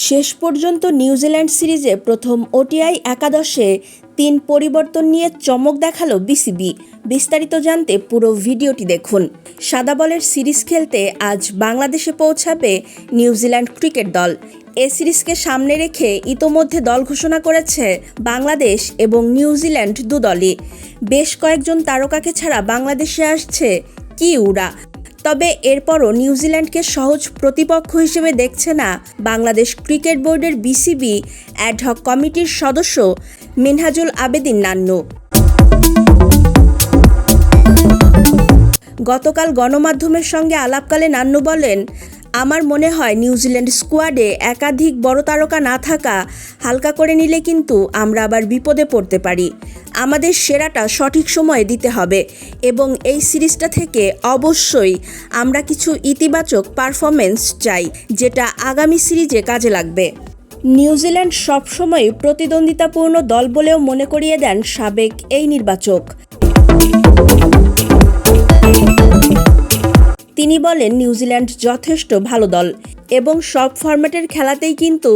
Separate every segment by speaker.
Speaker 1: শেষ পর্যন্ত নিউজিল্যান্ড সিরিজে প্রথম ওডিআই একাদশে ৩ পরিবর্তন নিয়ে চমক দেখালো বিসিবি। বিস্তারিত জানতে পুরো ভিডিওটি দেখুন। সাদা বলের সিরিজ খেলতে আজ বাংলাদেশে পৌঁছাবে নিউজিল্যান্ড ক্রিকেট দল। এ সিরিজকে সামনে রেখে ইতোমধ্যে দল ঘোষণা করেছে বাংলাদেশ এবং নিউজিল্যান্ড দুদলই। বেশ কয়েকজন তারকাকে ছাড়া বাংলাদেশে আসছে কি উড়া। তবে এরপরও নিউজিল্যান্ডকে সহজ প্রতিপক্ষ হিসেবে দেখছে না বাংলাদেশ ক্রিকেট বোর্ডের বিসিবি অ্যাডহক কমিটির সদস্য মিনহাজুল আবেদিন নান্নু। গতকাল গণমাধ্যমের সঙ্গে আলাপকালে নান্নু বলেন, আমার মনে হয় নিউজিল্যান্ড স্কোয়াডে একাধিক বড় তারকা না থাকা হালকা করে নিলে কিন্তু আমরা আবার বিপদে পড়তে পারি। আমাদের সেরাটা সঠিক সময়ে দিতে হবে এবং এই সিরিজটা থেকে অবশ্যই আমরা কিছু ইতিবাচক পারফরমেন্স চাই, যেটা আগামী সিরিজে কাজে লাগবে। নিউজিল্যান্ড সবসময় প্রতিদ্বন্দ্বিতাপূর্ণ দল বলেও মনে করিয়ে দেন সাবেক এই নির্বাচক। তিনি বলেন, নিউজিল্যান্ড যথেষ্ট ভালো দল এবং সব ফরম্যাটের খেলাতেই কিন্তু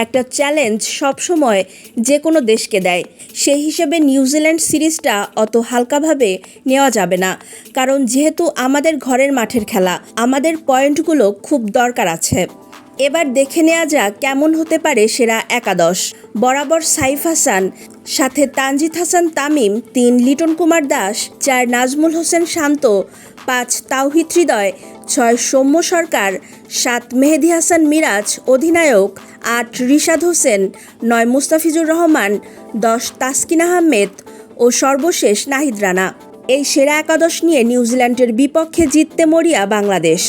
Speaker 1: একটা চ্যালেঞ্জ সবসময় যে কোনো দেশকে দেয়। সেই হিসেবে নিউজিল্যান্ড সিরিজটা অত হালকাভাবে নেওয়া যাবে না, কারণ যেহেতু আমাদের ঘরের মাঠের খেলা, আমাদের পয়েন্টগুলো খুব দরকার আছে। এবার দেখে নেওয়া যাক কেমন হতে পারে সেরা একাদশ। বরাবর সাইফ হাসান, সাথে তানজিদ হাসান তামিম, ৩ লিটন কুমার দাস, ৪ নাজমুল হোসেন শান্ত, ৫ তাওহিদ হৃদয়, ৬ সৌম্য সরকার, ৭ মেহেদী হাসান মিরাজ অধিনায়ক, ৮ রিশাদ হোসেন, ৯ মুস্তাফিজুর রহমান, ১০ তাসকিন আহমেদ ও সর্বশেষ নাহিদ রানা। এই সেরা একাদশ নিয়ে নিউজিল্যান্ডের বিপক্ষে জিততে মরিয়া বাংলাদেশ।